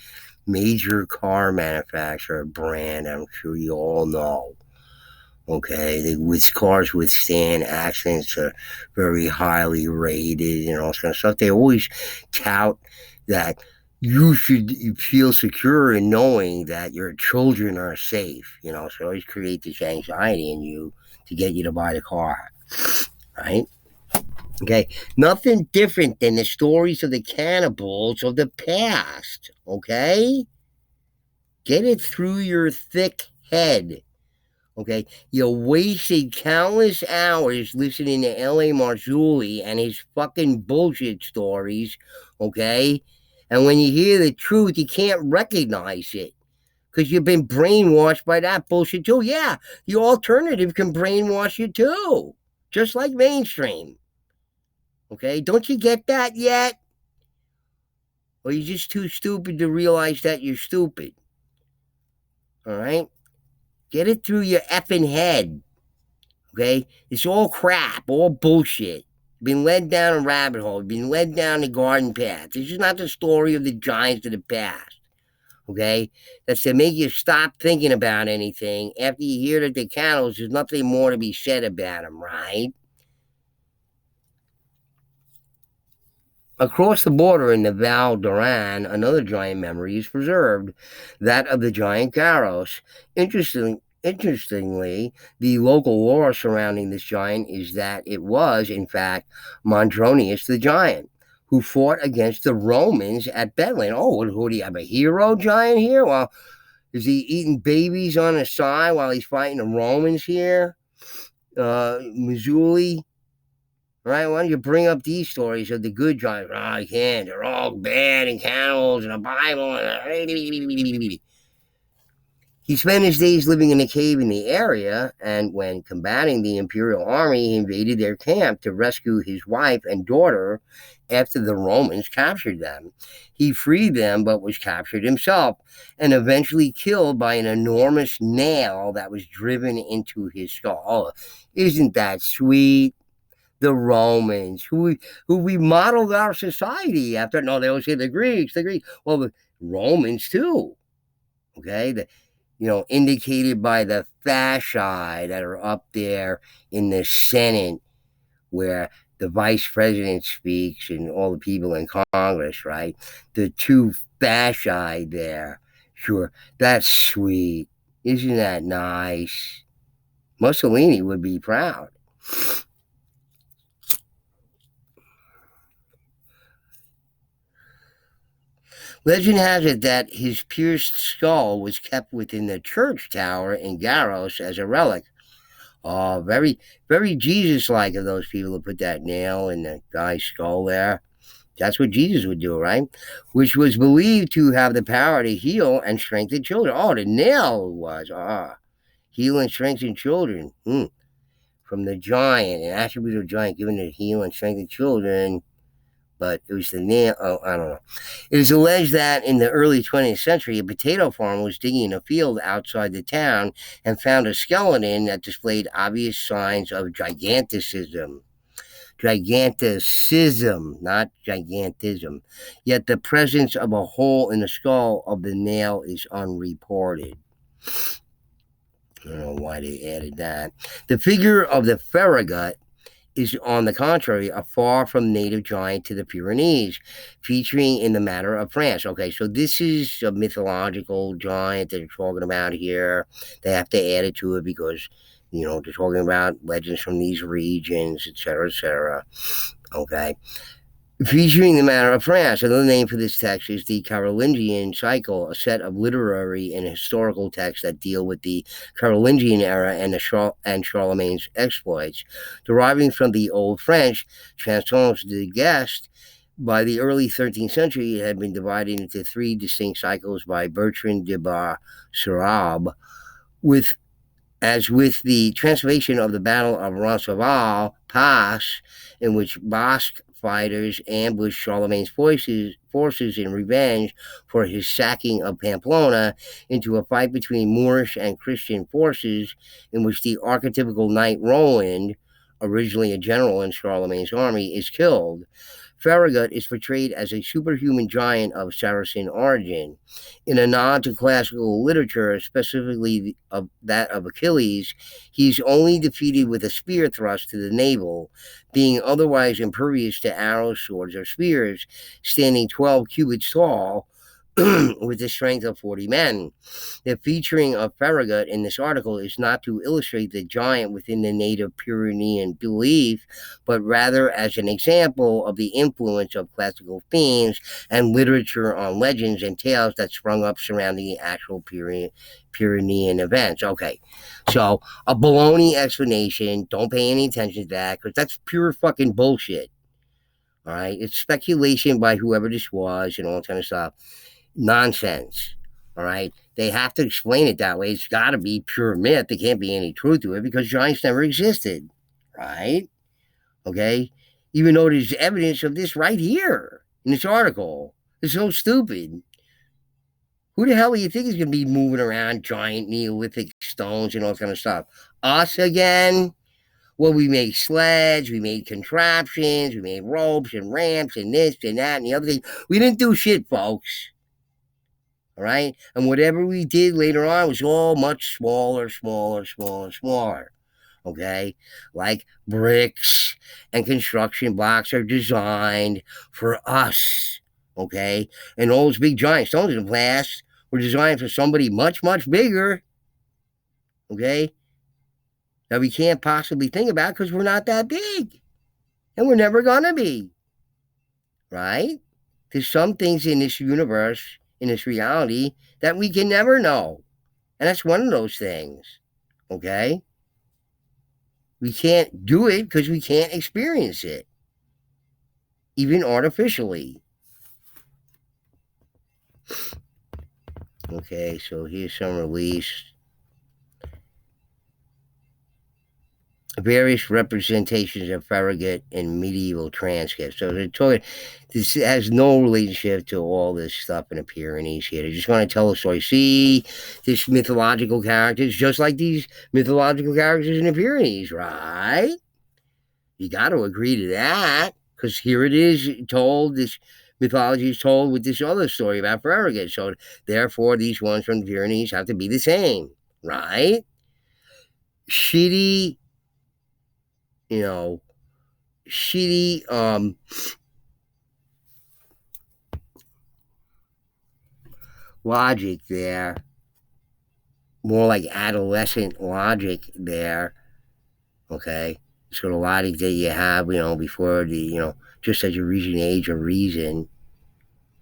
Speaker 1: major car manufacturer brand, I'm sure you all know. Okay, cars withstand accidents, are very highly rated and all this kind of stuff. They always tout that you should feel secure in knowing that your children are safe, so always create this anxiety in you to get you to buy the car, right? Okay, nothing different than the stories of the cannibals of the past, okay? Get it through your thick head, okay? You wasted countless hours listening to L.A. Marzulli and his fucking bullshit stories, okay? And when you hear the truth, you can't recognize it because you've been brainwashed by that bullshit too. Yeah, the alternative can brainwash you too, just like mainstream. Okay, don't you get that yet? Or you're just too stupid to realize that you're stupid. All right? Get it through your effing head. Okay? It's all crap, all bullshit. Been led down a rabbit hole, been led down the garden path. This is not the story of the giants of the past. Okay? That's to make you stop thinking about anything. After you hear that the cannibals, there's nothing more to be said about them, right? Across the border in the Val d'Aran, another giant memory is preserved, that of the giant Garros. Interestingly, the local lore surrounding this giant is that it was, in fact, Mondronius the giant, who fought against the Romans at Bedlam. Oh, who do you have, a hero giant here? Well, is he eating babies on the side while he's fighting the Romans here? Mazzulli? Right? Why don't you bring up these stories of the good giants? Oh, I can't. They're all bad and cannibals and the Bible. He spent his days living in a cave in the area, and when combating the Imperial army, he invaded their camp to rescue his wife and daughter after the Romans captured them. He freed them, but was captured himself, and eventually killed by an enormous nail that was driven into his skull. Oh, isn't that sweet? The Romans, who we modeled our society after. No, they always say the Greeks, the Greeks. Well, the Romans too. Okay, indicated by the fasci that are up there in the Senate, where the vice president speaks and all the people in Congress, right? The two fasci there. Sure, that's sweet. Isn't that nice? Mussolini would be proud. Legend has it that his pierced skull was kept within the church tower in Garros as a relic. Oh, very, very Jesus-like of those people to put that nail in the guy's skull there. That's what Jesus would do, right? Which was believed to have the power to heal and strengthen children. Oh, the nail was, heal and strengthen children. From the giant, an attribute of giant given to heal and strengthen children. But it was the nail. Oh, I don't know. It is alleged that in the early 20th century, a potato farmer was digging a field outside the town and found a skeleton that displayed obvious signs of giganticism. Giganticism, not gigantism. Yet the presence of a hole in the skull of the nail is unreported. I don't know why they added that. The figure of the Farragut is, on the contrary, a far from native giant to the Pyrenees, featuring in the matter of France. Okay, so this is a mythological giant that they're talking about here. They have to add it to it because, they're talking about legends from these regions, etc., etc. Okay. Featuring the matter of France. Another name for this text is the Carolingian cycle, a set of literary and historical texts that deal with the Carolingian era and Charlemagne's exploits. Deriving from the Old French, Chansons de Geste, by the early 13th century, it had been divided into three distinct cycles by Bertrand de Bar-Sarabe, as with the transformation of the Battle of Roncesvalles Pass, in which Basque fighters ambushed Charlemagne's forces in revenge for his sacking of Pamplona, into a fight between Moorish and Christian forces, in which the archetypical knight Roland, originally a general in Charlemagne's army, is killed. Farragut is portrayed as a superhuman giant of Saracen origin. In a nod to classical literature, specifically that of Achilles, he's only defeated with a spear thrust to the navel, being otherwise impervious to arrows, swords, or spears, standing 12 cubits tall, with the strength of 40 men. The featuring of Farragut in this article is not to illustrate the giant within the native Pyrenean belief, but rather as an example of the influence of classical themes and literature on legends and tales that sprung up surrounding the actual Pyrenean events. Okay, so a baloney explanation. Don't pay any attention to that because that's pure fucking bullshit. All right, it's speculation by whoever this was and all that kind of stuff. Nonsense. All right. They have to explain it that way. It's got to be pure myth. There can't be any truth to it because giants never existed. Right? Okay. Even though there's evidence of this right here in this article. It's so stupid. Who the hell do you think is going to be moving around giant Neolithic stones and all that kind of stuff? Us again? Well, we made sleds, we made contraptions, we made ropes and ramps and this and that and the other thing. We didn't do shit, folks. All right. And whatever we did later on was all much smaller. Okay. Like bricks and construction blocks are designed for us. Okay. And all those big giant stones in the past were designed for somebody much, much bigger. Okay. That we can't possibly think about because we're not that big. And we're never going to be. Right. There's some things in this universe, in this reality, that we can never know. And that's one of those things. Okay? We can't do it because we can't experience it, even artificially. Okay, so here's some release. Various representations of Farragut in medieval transcripts. So they're talking, this has no relationship to all this stuff in the Pyrenees here. They just want to tell a story. See, this mythological characters, just like these mythological characters in the Pyrenees, right? You got to agree to that, because here it is told, this mythology is told with this other story about Farragut. So therefore, these ones from the Pyrenees have to be the same, right? Shitty, you know, shitty logic there, more like adolescent logic there. Okay, sort of logic that you have, before the, just as you reach an age of reason.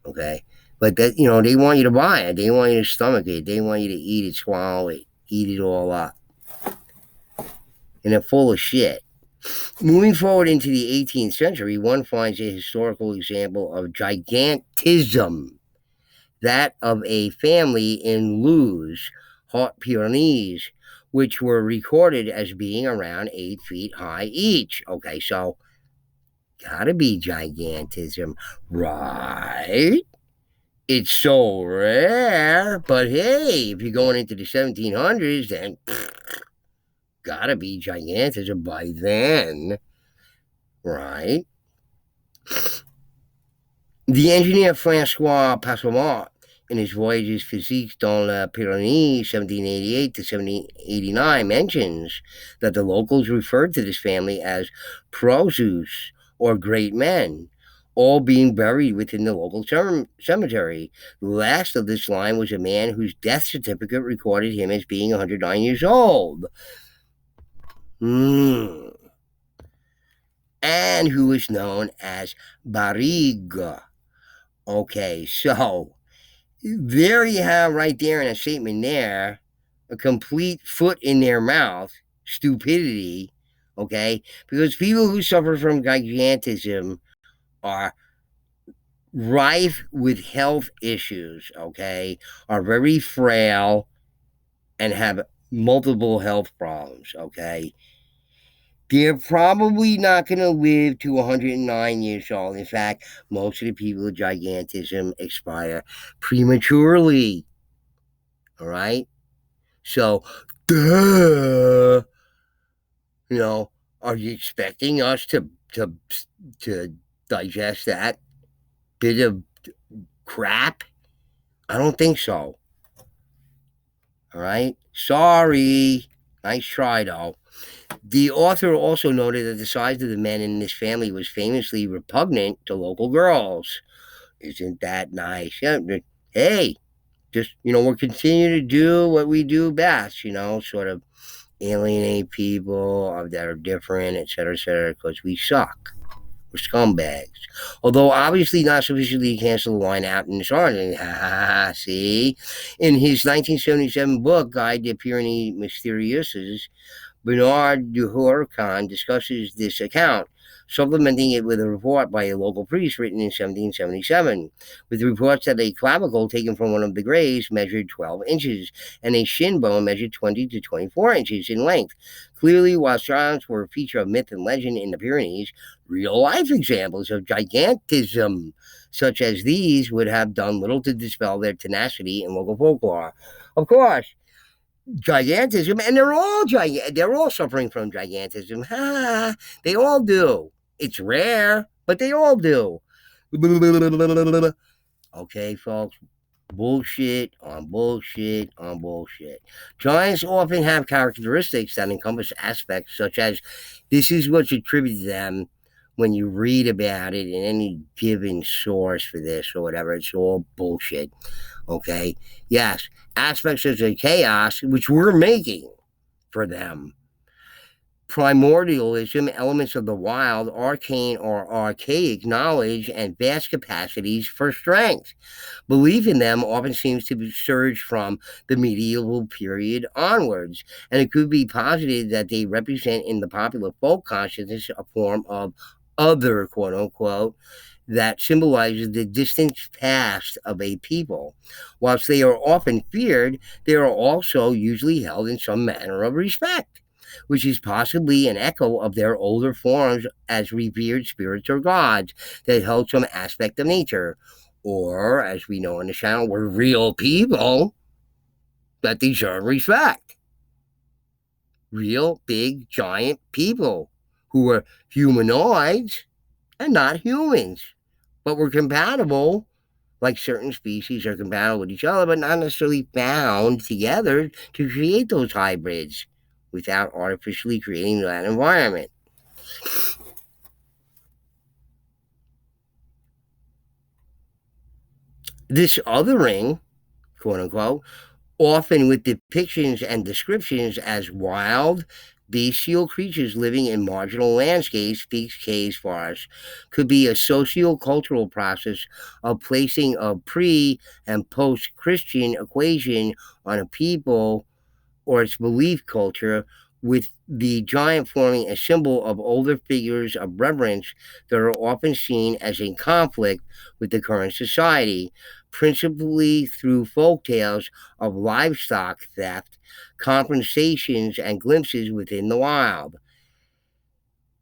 Speaker 1: Okay, but that, they want you to buy it, they want you to stomach it, they want you to eat it, swallow it, eat it all up, and they're full of shit. Moving forward into the 18th century, one finds a historical example of gigantism, that of a family in Luz, Haute Pyrenees, which were recorded as being around 8 feet high each. Okay, so gotta be gigantism, right? It's so rare, but hey, if you're going into the 1700s, then gotta be gigantism by then, right? The engineer Francois Passomont, in his Voyages physiques dans la Pyrénées, 1788 to 1789, mentions that the locals referred to this family as prosus, or great men, all being buried within the local cemetery. The last of this line was a man whose death certificate recorded him as being 109 years old. And who was known as Barrigue. Okay, so there you have right there in a statement there, a complete foot in their mouth stupidity, okay? Because people who suffer from gigantism are rife with health issues, okay? Are very frail and have multiple health problems, okay? They're probably not going to live to 109 years old. In fact, most of the people with gigantism expire prematurely. All right? So, duh, are you expecting us to digest that bit of crap? I don't think so. All right? Sorry. Nice try, though. The author also noted that the size of the men in this family was famously repugnant to local girls. Isn't that nice? Yeah, hey, just, we'll continue to do what we do best, sort of alienate people that are different, etc., because we suck. We're scumbags. Although obviously not sufficiently to cancel the line out in this article. See? In his 1977 book, Guide to Pyrenees Mysterieuses, Bernard Duhurcan discusses this account, supplementing it with a report by a local priest written in 1777, with reports that a clavicle taken from one of the graves measured 12 inches and a shin bone measured 20 to 24 inches in length. Clearly, while giants were a feature of myth and legend in the Pyrenees, real-life examples of gigantism such as these would have done little to dispel their tenacity in local folklore. Of course, gigantism, and they're all suffering from gigantism. They all do. It's rare, but they all do. Okay, folks. Bullshit on bullshit on bullshit. Giants often have characteristics that encompass aspects such as this is what's attributed to them when you read about it in any given source for this or whatever. It's all bullshit. Okay? Yes, aspects of the chaos, which we're making for them. Primordialism, elements of the wild, arcane or archaic knowledge, and vast capacities for strength. Belief in them often seems to surge from the medieval period onwards, and it could be posited that they represent in the popular folk consciousness a form of other, quote unquote, that symbolizes the distant past of a people. Whilst they are often feared, they are also usually held in some manner of respect, which is possibly an echo of their older forms as revered spirits or gods that held some aspect of nature. Or, as we know on the channel, were real people that deserve respect. Real, big, giant people who were humanoids and not humans, but were compatible, like certain species are compatible with each other, but not necessarily bound together to create those hybrids without artificially creating that environment. This othering, quote unquote, often with depictions and descriptions as wild, bestial creatures living in marginal landscapes, peaks, caves, forests, could be a socio-cultural process of placing a pre and post Christian equation on a people or its belief culture, with the giant forming a symbol of older figures of reverence that are often seen as in conflict with the current society, principally through folk tales of livestock theft, compensations, and glimpses within the wild.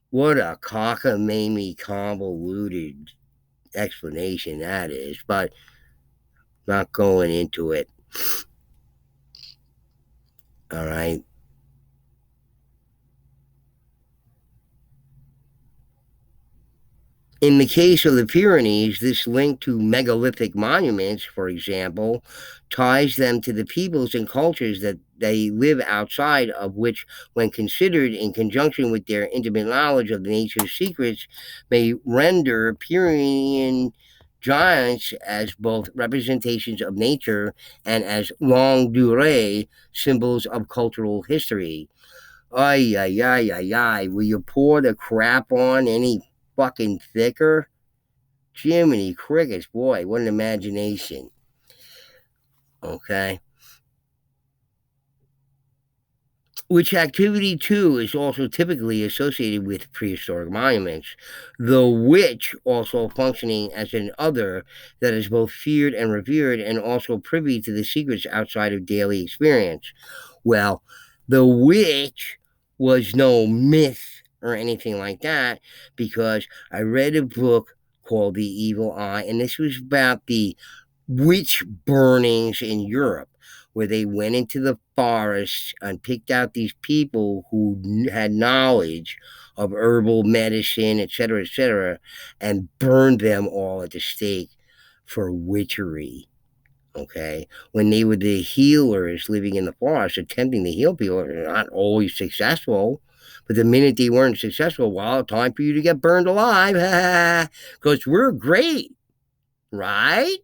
Speaker 1: What a cockamamie convoluted explanation that is, but not going into it. All right. In the case of the Pyrenees, this link to megalithic monuments, for example, ties them to the peoples and cultures that they live outside of, which, when considered in conjunction with their intimate knowledge of nature's secrets, may render Pyrenean giants as both representations of nature and as longue durée symbols of cultural history. Ay, ay, ay, ay, ay. Will you pour the crap on any fucking thicker? Jiminy Crickets, boy, what an imagination. Okay. Which activity, too, is also typically associated with prehistoric monuments, the which also functioning as an other that is both feared and revered and also privy to the secrets outside of daily experience. Well, the witch was no myth or anything like that, because I read a book called The Evil Eye, and this was about the witch burnings in Europe, where they went into the forests and picked out these people who had knowledge of herbal medicine, etc., and burned them all at the stake for witchery. Okay, when they were the healers living in the forest, attempting to heal people, they're not always successful. But the minute they weren't successful, well, time for you to get burned alive, because we're great, right?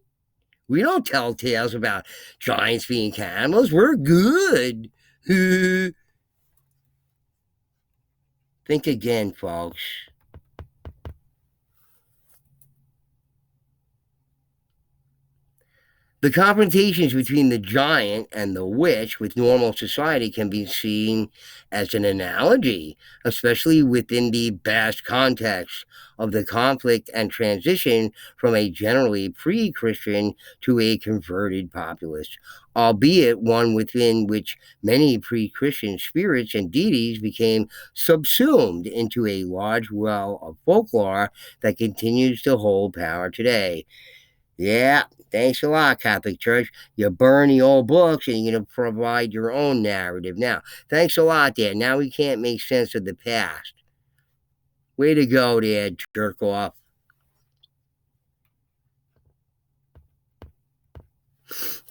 Speaker 1: We don't tell tales about giants being cannibals. We're good. Think again, folks. The confrontations between the giant and the witch with normal society can be seen as an analogy, especially within the Basque context of the conflict and transition from a generally pre Christian to a converted populace, albeit one within which many pre Christian spirits and deities became subsumed into a large well of folklore that continues to hold power today. Yeah, thanks a lot, Catholic Church. You burn the old books and you're going to provide your own narrative. Now, thanks a lot, there. Now we can't make sense of the past. Way to go, there, jerk off.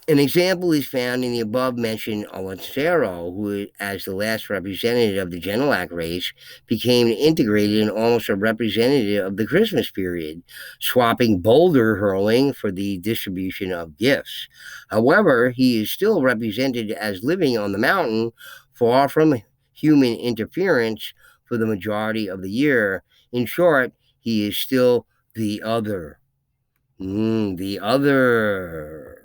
Speaker 1: An example is found in the above-mentioned Alancero, who, as the last representative of the Genilac race, became integrated and almost a representative of the Christmas period, swapping boulder hurling for the distribution of gifts. However, he is still represented as living on the mountain, far from human interference for the majority of the year. In short, he is still the other. The other.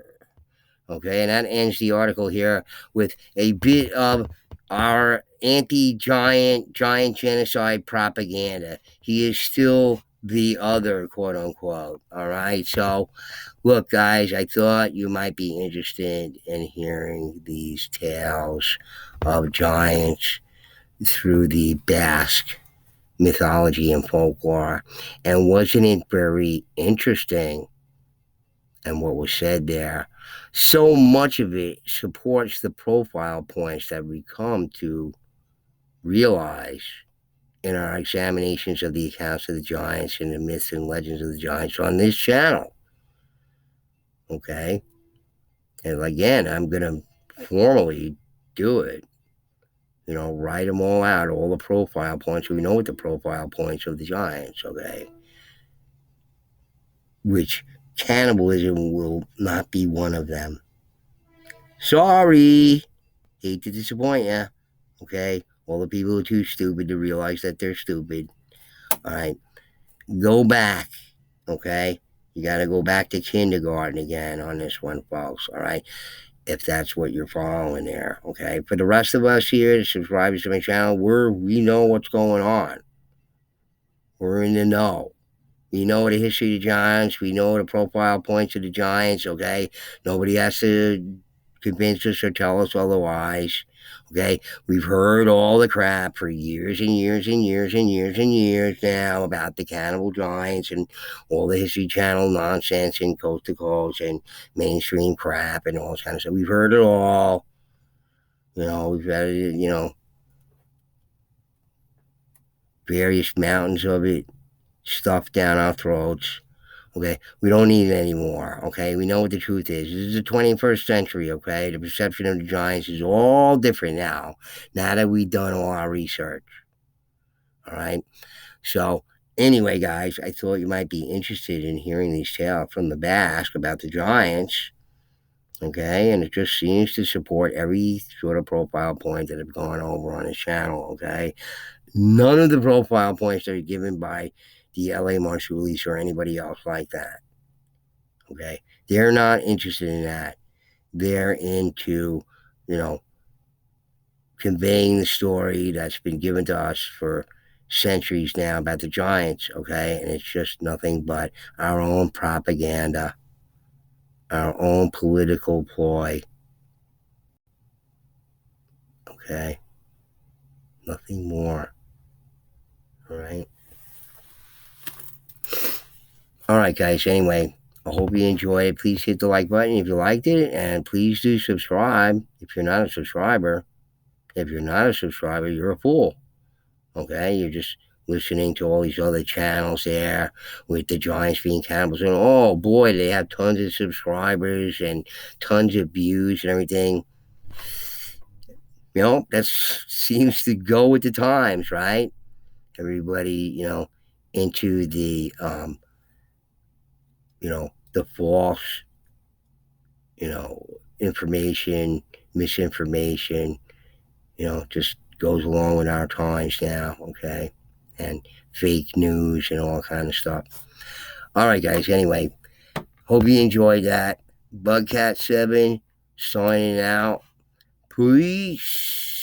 Speaker 1: Okay, and that ends the article here with a bit of our anti-giant, giant genocide propaganda. He is still the other, quote unquote. All right. So, look, guys, I thought you might be interested in hearing these tales of giants through the Basque mythology and folklore. And wasn't it very interesting? And what was said there, so much of it supports the profile points that we come to realize in our examinations of the accounts of the giants and the myths and legends of the giants on this channel. Okay? And again, I'm going to formally do it. Write them all out, all the profile points. We know what the profile points of the giants, okay? Which cannibalism will not be one of them. Sorry. Hate to disappoint you. Okay? All the people are too stupid to realize that they're stupid. All right? Go back. Okay? You got to go back to kindergarten again on this one, folks. All right? If that's what you're following there. Okay? For the rest of us here, the subscribers to my channel, we know what's going on. We're in the know. We know the history of the giants. We know the profile points of the giants, okay? Nobody has to convince us or tell us otherwise, okay? We've heard all the crap for years and years and years and years and years now about the cannibal giants and all the History Channel nonsense and coast to coast and mainstream crap and all this kind of stuff. We've heard it all. We've had it, various mountains of it stuffed down our throats. Okay, we don't need it anymore. Okay, we know what the truth is. This is the 21st century. Okay, the perception of the giants is all different now. Now that we've done all our research. All right. So anyway, guys, I thought you might be interested in hearing these tales from the Basque about the giants. Okay, and it just seems to support every sort of profile point that I've gone over on this channel. Okay, none of the profile points that are given by the LA Martial Police or anybody else like that. Okay, they're not interested in that. They're into, conveying the story that's been given to us for centuries now about the giants. Okay, and it's just nothing but our own propaganda, our own political ploy. Okay, nothing more. All right. All right, guys. Anyway, I hope you enjoyed it. Please hit the like button if you liked it, and please do subscribe if you're not a subscriber. If you're not a subscriber, you're a fool. Okay, you're just listening to all these other channels there with the giants being cannibals, and oh boy, they have tons of subscribers and tons of views and everything. That seems to go with the times, right? Everybody, into the false, information, misinformation, just goes along with our times now, okay? And fake news and all kind of stuff. All right, guys, anyway, hope you enjoyed that. Bugcat7 signing out. Peace.